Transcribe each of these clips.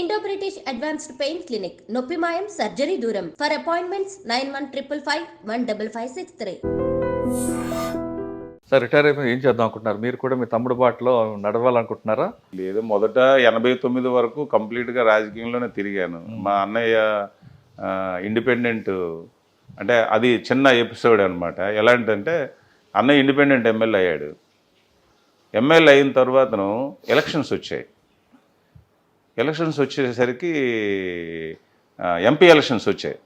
Indo British advanced pain clinic నొప్పి మాయం surgery దూరం ఫర్ అపాయింట్మెంట్స్ 9155515563. సార్ రిటైర్ అయిపోయి ఏం చేద్దాం అనుకుంటున్నారు? మీరు కూడా మీ తమ్ముడు బాటలో నడవాలనుకుంటున్నారా? లేదు, మొదట 89 వరకు కంప్లీట్గా రాజకీయంలోనే తిరిగాను. మా అన్నయ్య ఇండిపెండెంట్, అంటే అది చిన్న ఎపిసోడ్ అనమాట. ఎలాంటిదంటే అన్నయ్య ఇండిపెండెంట్ ఎమ్మెల్యే అయ్యాడు. ఎమ్మెల్యే అయిన తర్వాతను ఎలక్షన్స్ వచ్చాయి. ఎలక్షన్స్ వచ్చేసరికి ఎంపీ ఎలక్షన్స్ వచ్చాయి.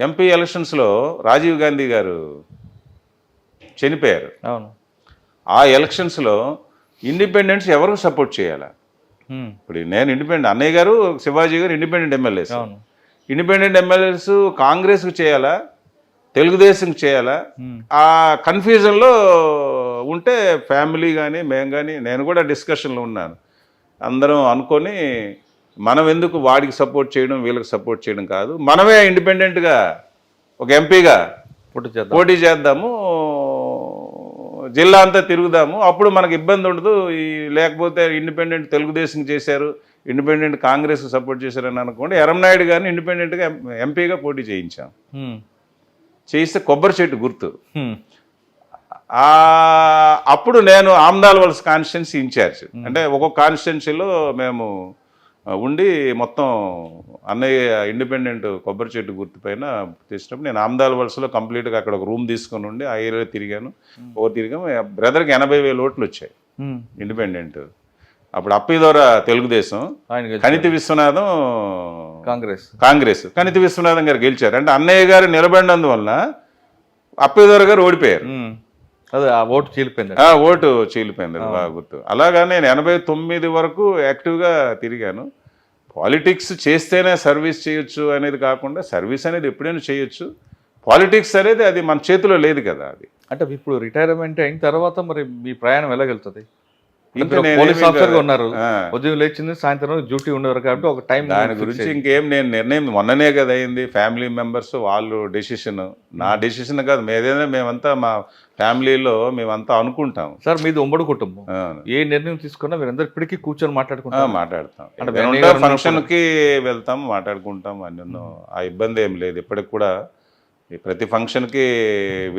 ఎంపీ ఎలక్షన్స్లో రాజీవ్ గాంధీ గారు చనిపోయారు. అవును. ఆ ఎలక్షన్స్లో ఇండిపెండెంట్స్ ఎవరికి సపోర్ట్ చేయాలా? ఇప్పుడు నేను ఇండిపెండెంట్, అన్నయ్య గారు శివాజీ గారు ఇండిపెండెంట్ ఎమ్మెల్యేస్. ఇండిపెండెంట్ ఎమ్మెల్యేస్ కాంగ్రెస్కి చేయాలా, తెలుగుదేశంకి చేయాలా? ఆ కన్ఫ్యూజన్లో ఉంటే ఫ్యామిలీ కానీ మేము కానీ, నేను కూడా డిస్కషన్లో ఉన్నాను. అందరం అనుకొని మనం ఎందుకు వాడికి సపోర్ట్ చేయడం, వీళ్ళకి సపోర్ట్ చేయడం కాదు, మనమే ఇండిపెండెంట్గా ఒక ఎంపీగా పోటీ చేద్దాము, జిల్లా అంతా తిరుగుదాము, అప్పుడు మనకు ఇబ్బంది ఉండదు. లేకపోతే ఇండిపెండెంట్ తెలుగుదేశం చేశారు, ఇండిపెండెంట్ కాంగ్రెస్కి సపోర్ట్ చేశారని అనుకోండి. ఎర్రంనాయుడు గారిని ఇండిపెండెంట్గా ఎంపీగా పోటీ చేయించాం. చేయిస్తే కొబ్బరి చెట్టు గుర్తు. అప్పుడు నేను ఆమ్దాల్ వలస కాన్స్టిట్యున్సీ ఇన్ఛార్జ్, అంటే ఒక్కొక్క కాన్స్టిట్యున్సీలో మేము ఉండి మొత్తం అన్నయ్య ఇండిపెండెంట్ కొబ్బరి చెట్టు గుర్తు పైన చేసినప్పుడు నేను ఆమ్దాల్ వలసలో కంప్లీట్గా అక్కడ ఒక రూమ్ తీసుకొని ఉండి ఆ ఏరియాలో తిరిగాను. తిరిగాము. బ్రదర్కి 80,000 ఓట్లు వచ్చాయి ఇండిపెండెంట్. అప్పుడు అప్పిదోర తెలుగుదేశం, కనితి విశ్వనాథం కాంగ్రెస్. కనితి విశ్వనాథం గారు గెలిచారు. అంటే అన్నయ్య గారు నిలబడినందువలన అప్పిదోర గారు ఓడిపోయారు. అదే ఆ ఓటు చీలిపోయింది. ఓటు చీలిపోయింది, బాగా గుర్తు. అలాగా నేను 89 వరకు యాక్టివ్గా తిరిగాను. పాలిటిక్స్ చేస్తేనే సర్వీస్ చేయొచ్చు అనేది కాకుండా, సర్వీస్ అనేది ఎప్పుడైనా చేయొచ్చు. పాలిటిక్స్ అనేది అది మన చేతిలో లేదు కదా. అది అంటే ఇప్పుడు రిటైర్మెంట్ అయిన తర్వాత మరి మీ ప్రయాణం ఎలాగెళ్తుంది? ఇంకా పోలీస్ ఆఫీసర్గా ఉన్నారు, ఉద్యోగం లేచింది, సాయంత్రం డ్యూటీ ఉండేవారు కాబట్టి ఒక టైం. దాని గురించి ఇంకేం నేను నిర్ణయం మొన్ననే కదా అయింది. ఫ్యామిలీ మెంబర్స్ వాళ్ళు డెసిషన్, నా డెసిషన్ కాదు. ఏదైనా మేమంతా మా ఫ్యామిలీలో మేమంతా అనుకుంటాం. సార్ మీది ఉమ్మడి కుటుంబం, ఏ నిర్ణయం తీసుకున్నా మీరందరూ ఇప్పటికీ కూర్చొని మాట్లాడతాం. ఫంక్షన్కి వెళ్తాం, మాట్లాడుకుంటాం. అన్నీ ఆ ఇబ్బంది ఏం లేదు. ఇప్పటికి కూడా ప్రతి ఫంక్షన్కి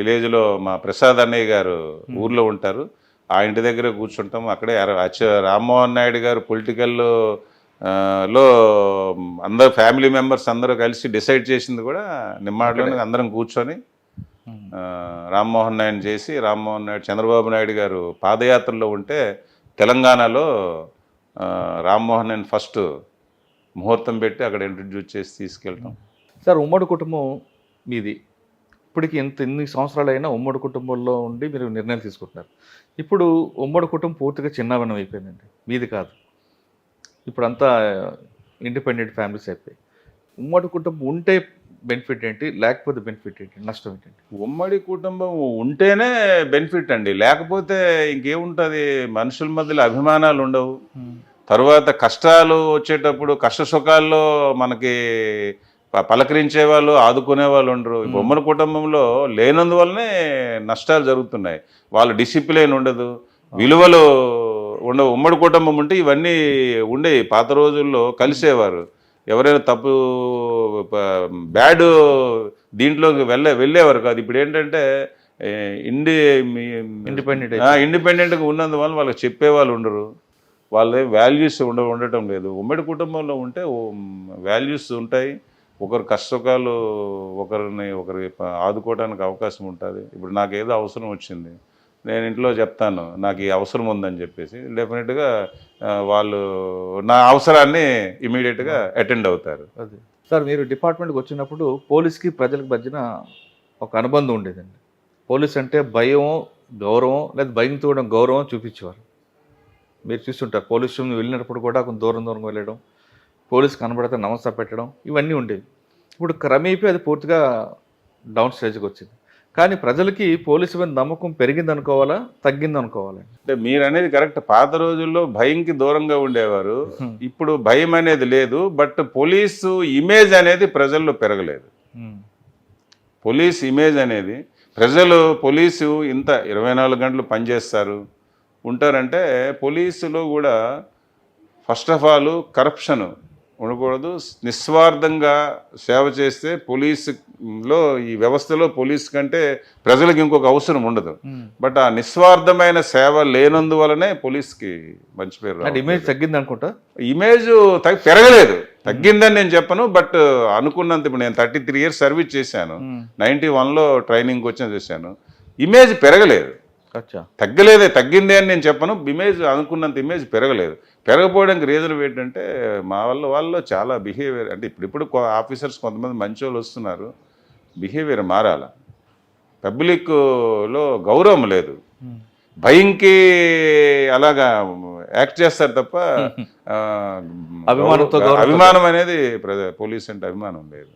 విలేజ్లో మా ప్రసాద్ అన్నయ్య గారు ఊర్లో ఉంటారు, ఆ ఇంటి దగ్గర కూర్చుంటాం. అక్కడే రామ్మోహన్ నాయుడు గారు పొలిటికల్లో అందరు ఫ్యామిలీ మెంబర్స్ అందరూ కలిసి డిసైడ్ చేసింది కూడా నిమ్మాడలోనే అందరం కూర్చొని రామ్మోహన్ నాయుడు చంద్రబాబు నాయుడు గారు పాదయాత్రలో ఉంటే తెలంగాణలో రామ్మోహన్ నాయుడు ఫస్ట్ ముహూర్తం పెట్టి అక్కడ ఇంట్రడ్యూస్ చేసి తీసుకెళ్తాం. సార్ ఉమ్మడి కుటుంబం మీది, ఇప్పటికి ఎన్ని సంవత్సరాలు అయినా ఉమ్మడి కుటుంబంలో ఉండి మీరు నిర్ణయాలు తీసుకుంటున్నారు. ఇప్పుడు ఉమ్మడి కుటుంబం పూర్తిగా చిన్నవనం అయిపోయిందండి, మీది కాదు. ఇప్పుడు అంతా ఇండిపెండెంట్ ఫ్యామిలీస్ అయిపోయి. ఉమ్మడి కుటుంబం ఉంటే బెనిఫిట్ ఏంటి, లేకపోతే బెనిఫిట్ ఏంటి, నష్టం ఏంటండి? ఉమ్మడి కుటుంబం ఉంటేనే బెనిఫిట్ అండి, లేకపోతే ఇంకేముంటుంది? మనుషుల మధ్యలో అభిమానాలు ఉండవు. తర్వాత కష్టాలు వచ్చేటప్పుడు కష్ట సుఖాల్లో మనకి పలకరించే వాళ్ళు, ఆదుకునే వాళ్ళు ఉండరు. ఉమ్మడి కుటుంబంలో లేనందువల్లనే నష్టాలు జరుగుతున్నాయి. వాళ్ళ డిసిప్లిన్ ఉండదు, విలువలు ఉండవు. ఉమ్మడి కుటుంబం ఉంటే ఇవన్నీ ఉండేవి. పాత రోజుల్లో కలిసేవారు. ఎవరైనా తప్పు బ్యాడ్ దీంట్లోకి వెళ్ళేవారు కాదు. ఇప్పుడు ఏంటంటే ఇండిపెండెంట్గా ఉన్నందువల్ల వాళ్ళకి చెప్పేవాళ్ళు ఉండరు, వాళ్ళ వాల్యూస్ ఉండటం లేదు. ఉమ్మడి కుటుంబంలో ఉంటే వాల్యూస్ ఉంటాయి. ఒకరు కష్టసుఖాలు ఒకరి ఆదుకోవడానికి అవకాశం ఉంటుంది. ఇప్పుడు నాకు ఏదో అవసరం వచ్చింది, నేను ఇంట్లో చెప్తాను నాకు ఈ అవసరం ఉందని చెప్పేసి, డెఫినెట్గా వాళ్ళు నా అవసరాన్ని ఇమీడియట్గా అటెండ్ అవుతారు. అది సార్, మీరు డిపార్ట్మెంట్కి వచ్చినప్పుడు పోలీస్కి ప్రజలకు మధ్యన ఒక అనుబంధం ఉండేదండి. పోలీస్ అంటే భయం, గౌరవం, లేదా భయంతో గౌరవం చూపించేవారు. మీరు చూస్తుంటారు, పోలీస్ స్టేషన్ వెళ్ళినప్పుడు కూడా కొంచెం దూరంగా వెళ్ళడం, పోలీస్ కనబడితే నమస్తే పెట్టడం, ఇవన్నీ ఉండేవి. ఇప్పుడు క్రమేపీ అది పూర్తిగా డౌన్ స్టేజ్కి వచ్చింది. కానీ ప్రజలకి పోలీసు మీద నమ్మకం పెరిగింది అనుకోవాలా, తగ్గింది అనుకోవాలా? అంటే మీరు అనేది కరెక్ట్. పాత రోజుల్లో భయంకి దూరంగా ఉండేవారు, ఇప్పుడు భయం అనేది లేదు. బట్ పోలీసు ఇమేజ్ అనేది ప్రజల్లో పెరగలేదు. పోలీస్ ఇమేజ్ అనేది పోలీసు ఇంత 24 గంటలు పనిచేస్తారు ఉంటారంటే, పోలీసులో కూడా ఫస్ట్ ఆఫ్ ఆల్ కరప్షన్ ఉండకూడదు. నిస్వార్థంగా సేవ చేస్తే పోలీసులో ఈ వ్యవస్థలో పోలీస్ కంటే ప్రజలకు ఇంకొక అవసరం ఉండదు. బట్ ఆ నిస్వార్థమైన సేవ లేనందువలనే పోలీస్కి మంచి పేరు రావట్లేదు. ఇమేజ్ తగ్గింది అనుకుంటా. ఇమేజ్ పెరగలేదు, తగ్గిందని నేను చెప్పను. బట్ అనుకున్నంత ఇప్పుడు నేను 33 years సర్వీస్ చేశాను, 91లో ట్రైనింగ్కి వచ్చి చేశాను. ఇమేజ్ పెరగలేదు, తగ్గిందే అని నేను చెప్పను. ఇమేజ్ అనుకున్నంత ఇమేజ్ పెరగలేదు. పెరగపోవడానికి రీజన్ ఏంటంటే మా వాళ్ళు చాలా బిహేవియర్, అంటే ఇప్పుడు ఆఫీసర్స్ కొంతమంది మంచి వాళ్ళు వస్తున్నారు, బిహేవియర్ మారాల. పబ్లిక్లో గౌరవం లేదు, భయంకి అలాగా యాక్ట్ చేస్తారు తప్ప అభిమానం అనేది పోలీస్ అంటే అభిమానం లేదు.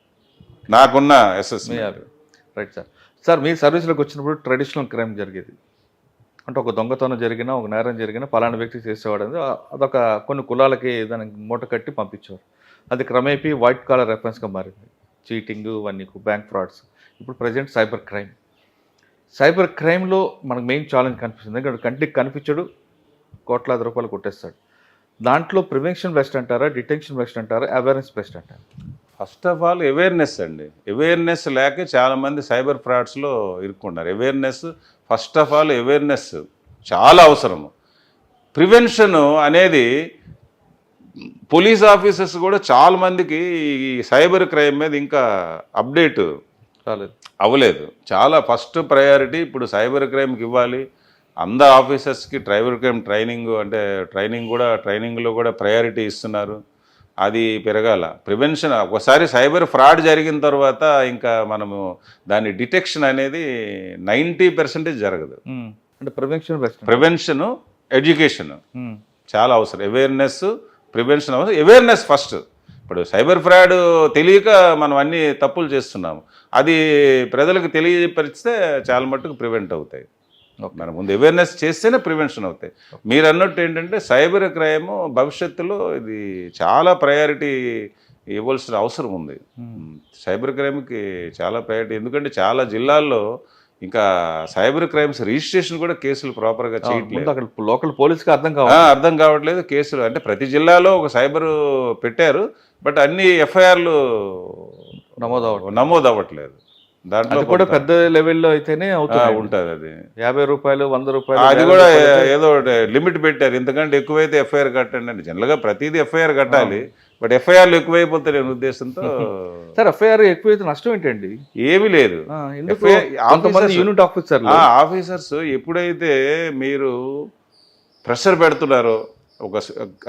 నాకున్న అసెస్మెంట్. Right sir. సార్ మీ సర్వీస్లోకి వచ్చినప్పుడు ట్రెడిషనల్ క్రైమ్ జరిగేది అంటే ఒక దొంగతనం జరిగినా, ఒక నేరం జరిగినా పలానా వ్యక్తి చేసేవాడు అనేది అదొక కొన్ని కులాలకి దానికి మూట కట్టి పంపించేవారు. అది క్రమేపీ వైట్ కాలర్ రెఫరెన్స్గా మారింది. చీటింగ్, ఇవన్నీ బ్యాంక్ ఫ్రాడ్స్. ఇప్పుడు ప్రజెంట్ సైబర్ క్రైమ్లో మనకు మెయిన్ ఛాలెంజ్ కనిపిస్తుంది. ఎందుకంటే కంటికి కనిపించడు, కోట్లాది రూపాయలు కొట్టేస్తాడు. దాంట్లో ప్రివెన్షన్ బెస్ట్ అంటారా, డిటెన్షన్ బెస్ట్ అంటారా, అవేర్నెస్ బెస్ట్ అంటారా? ఫస్ట్ ఆఫ్ ఆల్ అవేర్నెస్ అండి. అవేర్నెస్ లేక చాలామంది సైబర్ ఫ్రాడ్స్లో ఇరుక్కున్నారు. ఫస్ట్ ఆఫ్ ఆల్ అవేర్నెస్ చాలా అవసరము. ప్రివెన్షన్ అనేది పోలీస్ ఆఫీసర్స్ కూడా చాలామందికి ఈ సైబర్ క్రైమ్ మీద ఇంకా అప్డేట్ అవ్వలేదు. చాలా ఫస్ట్ ప్రయారిటీ ఇప్పుడు సైబర్ క్రైమ్కి ఇవ్వాలి. అందరు ఆఫీసర్స్కి సైబర్ క్రైమ్ ట్రైనింగ్లో కూడా ప్రయారిటీ ఇస్తున్నారు. అది పెరగాల. ప్రివెన్షన్ ఒకసారి సైబర్ ఫ్రాడ్ జరిగిన తర్వాత ఇంకా మనము దాని డిటెక్షన్ అనేది 90% జరగదు. అంటే ప్రివెన్షన్ ఎడ్యుకేషన్ చాలా అవసరం. అవేర్నెస్, ప్రివెన్షన్ అవసరం. Awareness first. ఇప్పుడు సైబర్ ఫ్రాడ్ తెలియక మనం అన్ని తప్పులు చేస్తున్నాము. అది ప్రజలకు తెలియపరిస్తే చాలా మట్టుకు ప్రివెంట్ అవుతాయి. మన ముందు అవేర్నెస్ చేస్తేనే ప్రివెన్షన్ అవుతాయి. మీరు అన్నట్టు ఏంటంటే సైబర్ క్రైమ్ భవిష్యత్తులో ఇది చాలా ప్రయారిటీ ఇవ్వాల్సిన అవసరం ఉంది. సైబర్ క్రైమ్కి చాలా ప్రయారిటీ. ఎందుకంటే చాలా జిల్లాల్లో ఇంకా సైబర్ క్రైమ్స్ రిజిస్ట్రేషన్ కూడా కేసులు ప్రాపర్గా చేయట్లేదు. అక్కడ లోకల్ పోలీస్కి అర్థం కావట్లేదు. కేసులు అంటే ప్రతి జిల్లాలో ఒక సైబర్ పెట్టారు, బట్ అన్ని ఎఫ్ఐఆర్లు నమోదు అవ్వట్లేదు. దాంట్లో కూడా పెద్ద లెవెల్లో అయితేనే ఉంటుంది. అది 50 రూపాయలు, 100 రూపాయలు, అది కూడా ఏదో లిమిట్ పెట్టారు. ఇంతకంటే ఎక్కువైతే ఎఫ్ఐఆర్ కట్టండి అని. జనరల్గా ప్రతిదీ ఎఫ్ఐఆర్ కట్టాలి, బట్ ఎఫ్ఐఆర్లు ఎక్కువైపోతే నేను ఉద్దేశంతో. సార్ ఎఫ్ఐఆర్ ఎక్కువైతే నష్టం ఏంటండి? ఏమీ లేదు. యూనిట్ ఆఫీసర్స్ ఎప్పుడైతే మీరు ప్రెషర్ పెడుతున్నారో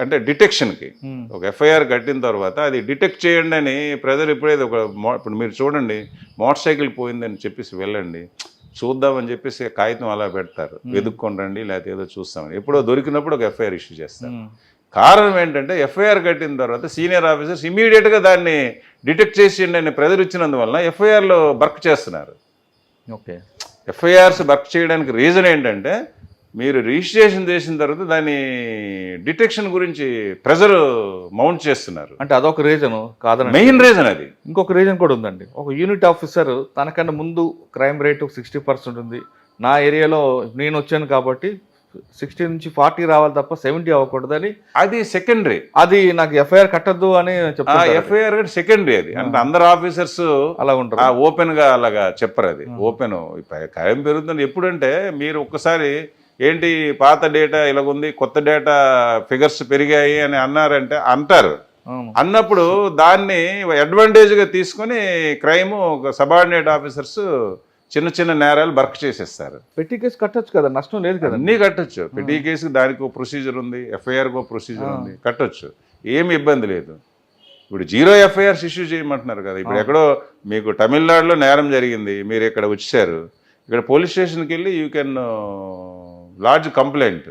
అంటే డిటెక్షన్కి, ఒక ఎఫ్ఐఆర్ కట్టిన తర్వాత అది డిటెక్ట్ చేయండి అని ప్రజలు ఎప్పుడైతే ఇప్పుడు మీరు చూడండి, మోటార్ సైకిల్ పోయిందని చెప్పేసి వెళ్ళండి చూద్దామని చెప్పేసి కాగితం అలా పెడతారు, వెతుక్కొని రండి లేకపోతే ఏదో చూస్తామని. ఎప్పుడో దొరికినప్పుడు ఒక ఎఫ్ఐఆర్ ఇష్యూ చేస్తారు. కారణం ఏంటంటే ఎఫ్ఐఆర్ కట్టిన తర్వాత సీనియర్ ఆఫీసర్స్ ఇమీడియట్గా దాన్ని డిటెక్ట్ చేసేయండి అని ప్రజలు ఇచ్చినందువల్ల ఎఫ్ఐఆర్లో వర్క్ చేస్తున్నారు. ఎఫ్ఐఆర్స్ వర్క్ చేయడానికి రీజన్ ఏంటంటే మీరు రిజిస్ట్రేషన్ చేసిన తర్వాత దాని డిటెక్షన్ గురించి ప్రెజర్ మౌంట్ చేస్తున్నారు. అంటే అదొక రీజన్ కాదని, మెయిన్ రీజన్ అది. ఇంకొక రీజన్ కూడా ఉందండి. ఒక యూనిట్ ఆఫీసర్ తనకన్నా ముందు క్రైమ్ రేట్ 60% ఉంది. నా ఏరియాలో నేను వచ్చాను కాబట్టి 60 నుంచి 40 రావాలి తప్ప 70 అవ్వకూడదని. అది సెకండరీ. అది నాకు ఎఫ్ఐఆర్ కట్టద్దు అని చెప్తాను. FIR secondary. అది అంటే అందరు ఆఫీసర్స్ అలా ఉంటారు, ఓపెన్ గా అలాగా చెప్పరు. అది ఓపెన్. క్రైమ్ పెరుగుతుంది ఎప్పుడంటే మీరు ఒక్కసారి ఏంటి పాత డేటా ఇలాగుంది, కొత్త డేటా ఫిగర్స్ పెరిగాయి అని అంటారు. అన్నప్పుడు దాన్ని అడ్వాంటేజ్గా తీసుకొని క్రైమ్ సబార్డినేట్ ఆఫీసర్స్ చిన్న చిన్న నేరాలు వర్క్ చేసేస్తారు. పెట్టి కేసు కట్టొచ్చు కదా, నష్టం లేదు కదా. అన్నీ కట్టొచ్చు. పెట్టి కేసుకి దానికి ఒక ప్రొసీజర్ ఉంది, ఎఫ్ఐఆర్కి ఒక ప్రొసీజర్ ఉంది, కట్టొచ్చు, ఏమి ఇబ్బంది లేదు. ఇప్పుడు 0 ఎఫ్ఐఆర్స్ ఇష్యూ చేయమంటున్నారు కదా. ఇప్పుడు ఎక్కడో మీకు తమిళనాడులో నేరం జరిగింది, మీరు ఇక్కడ వచ్చారు, ఇక్కడ పోలీస్ స్టేషన్కి వెళ్ళి you can lodge complaint,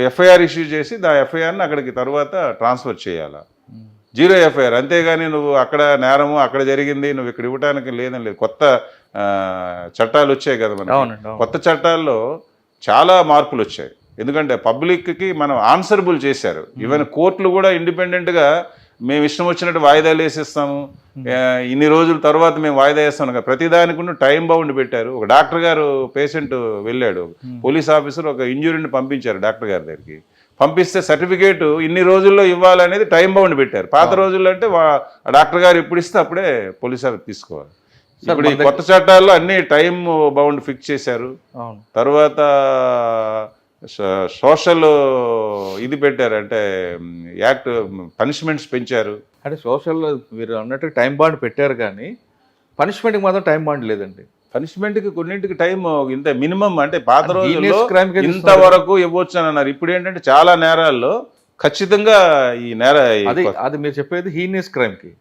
FIR issue చేసి దా ఎఫ్ఐఆర్ని అక్కడికి తర్వాత ట్రాన్స్ఫర్ చేయాలా. 0 ఎఫ్ఐఆర్. అంతేగాని నువ్వు అక్కడ నేరము అక్కడ జరిగింది నువ్వు ఇక్కడ ఇవ్వడానికి లేదని లేదు. కొత్త చట్టాలు వచ్చాయి కదా మనకి. కొత్త చట్టాల్లో చాలా మార్పులు వచ్చాయి. ఎందుకంటే పబ్లిక్కి మనం ఆన్సరబుల్ చేశారు. ఈవెన్ కోర్టులు కూడా ఇండిపెండెంట్గా మేము ఇష్టం వచ్చినట్టు వాయిదాలు వేసేస్తాము, ఇన్ని రోజుల తర్వాత మేము వాయిదా వేస్తాం కదా. ప్రతిదానికి టైం బౌండ్ పెట్టారు. ఒక డాక్టర్ గారు పేషెంట్ వెళ్ళాడు, పోలీస్ ఆఫీసర్ ఒక ఇంజురీని పంపించారు డాక్టర్ గారి దగ్గరికి. పంపిస్తే సర్టిఫికేట్ ఇన్ని రోజుల్లో ఇవ్వాలనేది టైం బౌండ్ పెట్టారు. పాత రోజుల్లో అంటే డాక్టర్ గారు ఎప్పుడు ఇస్తే అప్పుడే పోలీస్ ఆఫీస్ తీసుకోవాలి. ఇప్పుడు ఈ కొత్త చట్టాల్లో అన్ని టైం బౌండ్ ఫిక్స్ చేశారు. తర్వాత సోషల్ ఇది పెట్టారు, అంటే యాక్ట్ పనిష్మెంట్స్ పెంచారు. అంటే సోషల్ మీరు అన్నట్టు టైం బాండ్ పెట్టారు కానీ పనిష్మెంట్కి మాత్రం టైం బాండ్ లేదండి. పనిష్మెంట్కి కొన్నింటికి టైం ఇంత మినిమం, అంటే పాత రోజుల్లో crime కి ఇంతవరకు ఇవ్వచ్చు అని అన్నారు. ఇప్పుడు ఏంటంటే చాలా నేరాల్లో ఖచ్చితంగా ఈ అది మీరు చెప్పేది హీనియస్ క్రైమ్కి.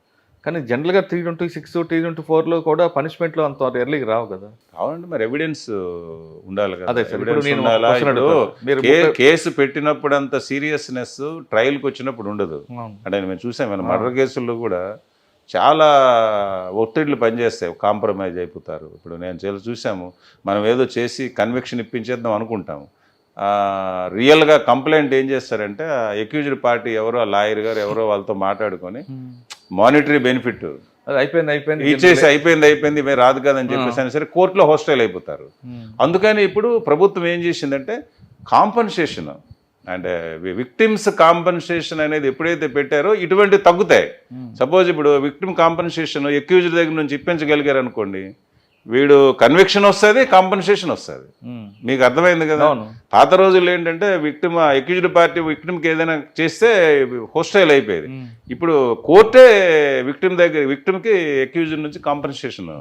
కానీ జనరల్గా 326, 324లో కూడా పనిష్మెంట్లో అంత ఎర్లీకి రావు కదా. అవునండి, మరి ఎవిడెన్స్ ఉండాలి కదా. అదే సార్, ఇప్పుడు ఎవిడెన్స్ నేను ఉండాలా? question ఇప్పుడు అడుగుతాను. కేసు పెట్టినప్పుడు అంత సీరియస్నెస్ ట్రయల్కి వచ్చినప్పుడు ఉండదు. అవును. అంటే మేము చూసాం మర్డర్ కేసుల్లో కూడా చాలా ఒత్తిడిలు పనిచేస్తాయి, కాంప్రమైజ్ అయిపోతారు. ఇప్పుడు నేను చూసాము, మనం ఏదో చేసి కన్విక్షన్ ఇప్పించేద్దాం అనుకుంటాము. రియల్గా కంప్లైంట్ ఏం చేస్తారంటే అక్యూజ్డ్ పార్టీ ఎవరో, ఆ లాయర్ గారు ఎవరో వాళ్ళతో మాట్లాడుకొని మానిటరీ బెనిఫిట్ ఇచ్చేసి అయిపోయింది ఇవే రాదు కదని చెప్పేసి అయినా సరే కోర్టులో హోస్టైల్ అయిపోతారు. అందుకని ఇప్పుడు ప్రభుత్వం ఏం చేసిందంటే కాంపన్సేషన్, అంటే విక్టిమ్స్ కాంపన్సేషన్ అనేది ఎప్పుడైతే పెట్టారో ఇటువంటి తగ్గుతాయి. సపోజ్ ఇప్పుడు విక్టిమ్ కాంపన్సేషన్ అక్యూజ్డ్ దగ్గర నుంచి ఇప్పించగలిగారు అనుకోండి, వీడు కన్విక్షన్ వస్తుంది, కాంపన్సేషన్ వస్తుంది. మీకు అర్థమైంది కదా. పాత రోజుల్లో ఏంటంటే విక్టిమ్ అక్యూజ్డ్ పార్టీ విక్టిమ్కి ఏదైనా చేస్తే హోస్టైల్ అయిపోయేది. ఇప్పుడు కోర్టే విక్టిమ్కి అక్యూజ్డ్ నుంచి కాంపన్సేషన్,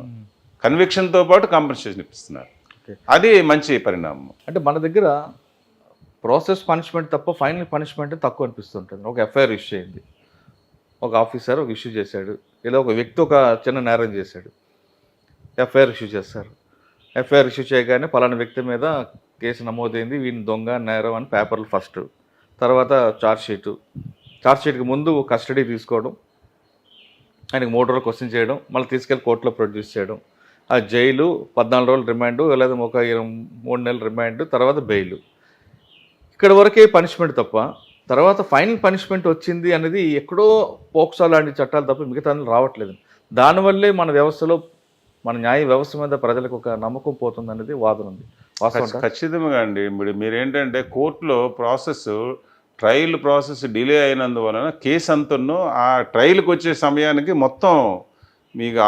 కన్విక్షన్తో పాటు కాంపన్సేషన్ ఇప్పిస్తున్నారు. అది మంచి పరిణామం. అంటే మన దగ్గర ప్రాసెస్ పనిష్మెంట్ తప్ప ఫైనల్ పనిష్మెంట్ తక్కువ అనిపిస్తుంటుంది. ఒక ఎఫ్ఐఆర్ ఇష్యూ అయింది, ఒక ఆఫీసర్ ఒక ఇష్యూ చేశాడు, లేదా ఒక వ్యక్తి ఒక చిన్న నేరం చేశాడు, ఎఫ్ఐఆర్ ఇష్యూ చేస్తారు. ఎఫ్ఐఆర్ ఇష్యూ చేయగానే పలానా వ్యక్తి మీద కేసు నమోదైంది, వీడిని దొంగ నేరం అని పేపర్లు ఫస్ట్, తర్వాత ఛార్జ్షీట్కి ముందు కస్టడీ తీసుకోవడం, ఆయనకి 3 రోజులు క్వశ్చన్ చేయడం, మళ్ళీ తీసుకెళ్ళి కోర్టులో ప్రొడ్యూస్ చేయడం, ఆ జైలు 14 రోజులు రిమాండ్, లేదా ఒక 3 నెలలు రిమాండ్, తర్వాత బెయిల్. ఇక్కడ వరకే పనిష్మెంట్ తప్ప తర్వాత ఫైనల్ పనిష్మెంట్ వచ్చింది అనేది ఎక్కడో పోక్సో లాంటి చట్టాలు తప్ప మిగతా రావట్లేదు. దానివల్లే మన వ్యవస్థలో, మన న్యాయ వ్యవస్థ మీద ప్రజలకు ఒక నమ్మకం పోతుంది అనేది వాదన ఉంది. ఖచ్చితంగా అండి. మీరేంటంటే కోర్టులో ట్రయల్ ప్రాసెస్ డిలే అయినందువలన కేసు అంతను ఆ ట్రయల్కి వచ్చే సమయానికి మొత్తం మీకు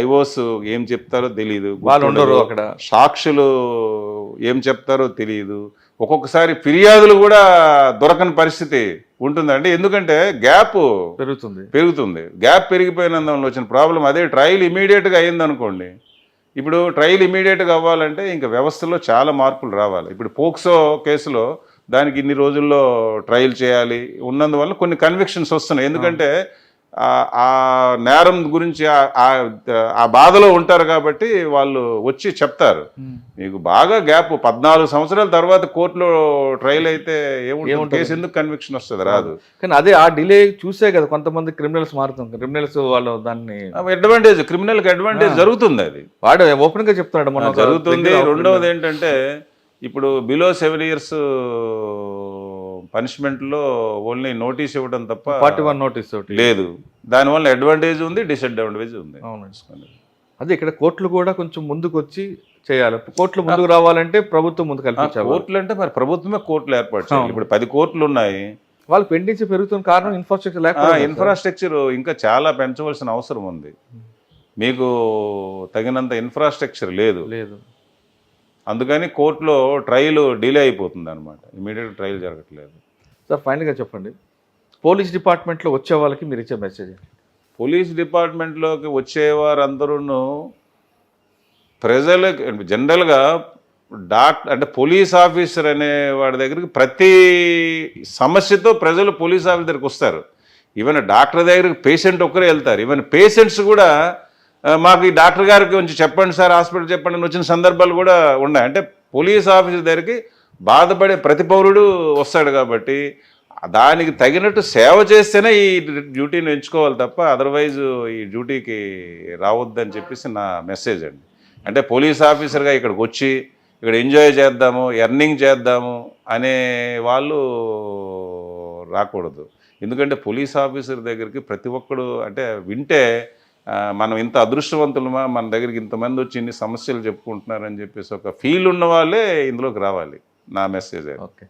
ఐఓస్ ఏం చెప్తారో తెలియదు, వాళ్ళు ఉండరు అక్కడ, సాక్షులు ఏం చెప్తారో తెలియదు, ఒక్కొక్కసారి ఫిర్యాదులు కూడా దొరకని పరిస్థితి ఉంటుందండి. ఎందుకంటే గ్యాప్ పెరుగుతుంది. గ్యాప్ పెరిగిపోయినందువల్ల వచ్చిన ప్రాబ్లం అదే. ట్రయల్ ఇమీడియట్గా అయ్యిందనుకోండి, ఇప్పుడు ట్రయల్ ఇమీడియట్గా అవ్వాలంటే ఇంకా వ్యవస్థలో చాలా మార్పులు రావాలి. ఇప్పుడు పోక్సో కేసులో దానికి ఇన్ని రోజుల్లో ట్రయల్ చేయాలి ఉన్నందువల్ల కొన్ని కన్విక్షన్స్ వస్తున్నాయి. ఎందుకంటే ఆ నేరం గురించి ఆ బాధలో ఉంటారు కాబట్టి వాళ్ళు వచ్చి చెప్తారు. మీకు బాగా గ్యాప్ 14 సంవత్సరాల తర్వాత కోర్టులో ట్రయల్ అయితే ఏముంటుంది, కేసు ఎందుకు కన్విక్షన్ వస్తుంది, రాదు. కానీ అదే ఆ డిలే చూసే కదా కొంతమంది క్రిమినల్స్ మారుతుంది. క్రిమినల్స్ వాళ్ళు దాన్ని క్రిమినల్కి అడ్వాంటేజ్ జరుగుతుంది. అది వాడు ఓపెన్ గా చెప్తున్నాడు మనం జరుగుతుంది. రెండవది ఏంటంటే ఇప్పుడు బిలో 7 years పనిష్మెంట్లో ఓన్లీ నోటీస్ ఇవ్వడం తప్ప 41 నోటీస్ లేదు. దానివల్ల అడ్వాంటేజ్ ఉంది, డిసడ్వాంటేజ్ ఉంది. అదే ఇక్కడ కోర్టులు కూడా కొంచెం ముందుకు వచ్చి చేయాలి. కోర్టులు ముందుకు రావాలంటే ప్రభుత్వం ముందుకు కల్పించాలి. కోర్టులు అంటే మరి ప్రభుత్వమే కోర్టులు ఏర్పాటు చేయాలి. ఇప్పుడు 10 కోర్టులు ఉన్నాయి. వాళ్ళు పెండించి పెరుగుతున్న కారణం ఇన్ఫ్రాస్ట్రక్చర్ లేక. ఇన్ఫ్రాస్ట్రక్చర్ ఇంకా చాలా పెంచవలసిన అవసరం ఉంది. మీకు తగినంత ఇన్ఫ్రాస్ట్రక్చర్ లేదు. అందుకని కోర్టులో ట్రయల్ డిలే అయిపోతుంది అనమాట. ఇమీడియట్ ట్రయల్ జరగట్లేదు. సార్ ఫైనల్గా చెప్పండి, పోలీస్ డిపార్ట్మెంట్లో వచ్చే వాళ్ళకి మీరు ఇచ్చే మెసేజ్? పోలీస్ డిపార్ట్మెంట్లోకి వచ్చేవారందరూ ప్రజలకు జనరల్గా అంటే పోలీస్ ఆఫీసర్ అనే వాడి దగ్గరికి ప్రతి సమస్యతో ప్రజలు పోలీస్ ఆఫీసర్ దగ్గరికి వస్తారు. ఈవెన్ డాక్టర్ దగ్గరికి పేషెంట్ ఒక్కరే వెళ్తారు. ఈవెన్ పేషెంట్స్ కూడా మాకు ఈ డాక్టర్ గారికి కొంచెం చెప్పండి సార్, హాస్పిటల్ చెప్పండి అని వచ్చిన సందర్భాలు కూడా ఉన్నాయి. అంటే పోలీస్ ఆఫీసర్ దగ్గరికి బాధపడే ప్రతి పౌరుడు వస్తాడు కాబట్టి దానికి తగినట్టు సేవ చేస్తేనే ఈ డ్యూటీని ఎంచుకోవాలి తప్ప అదర్వైజ్ ఈ డ్యూటీకి రావద్దని చెప్పేసి నా మెసేజ్ అండి. అంటే పోలీస్ ఆఫీసర్గా ఇక్కడికి వచ్చి ఇక్కడ ఎంజాయ్ చేద్దాము, ఎర్నింగ్ చేద్దాము అనే వాళ్ళు రాకూడదు. ఎందుకంటే పోలీస్ ఆఫీసర్ దగ్గరికి ప్రతి ఒక్కడు అంటే వింటే మనం ఇంత అదృష్టవంతులమా, మన దగ్గరికి ఇంతమంది వచ్చి ఇన్ని సమస్యలు చెప్పుకుంటున్నారని చెప్పేసి ఒక ఫీల్ ఉన్న వాళ్ళే ఇందులోకి రావాలి. నా మెసేజ్. ఓకే.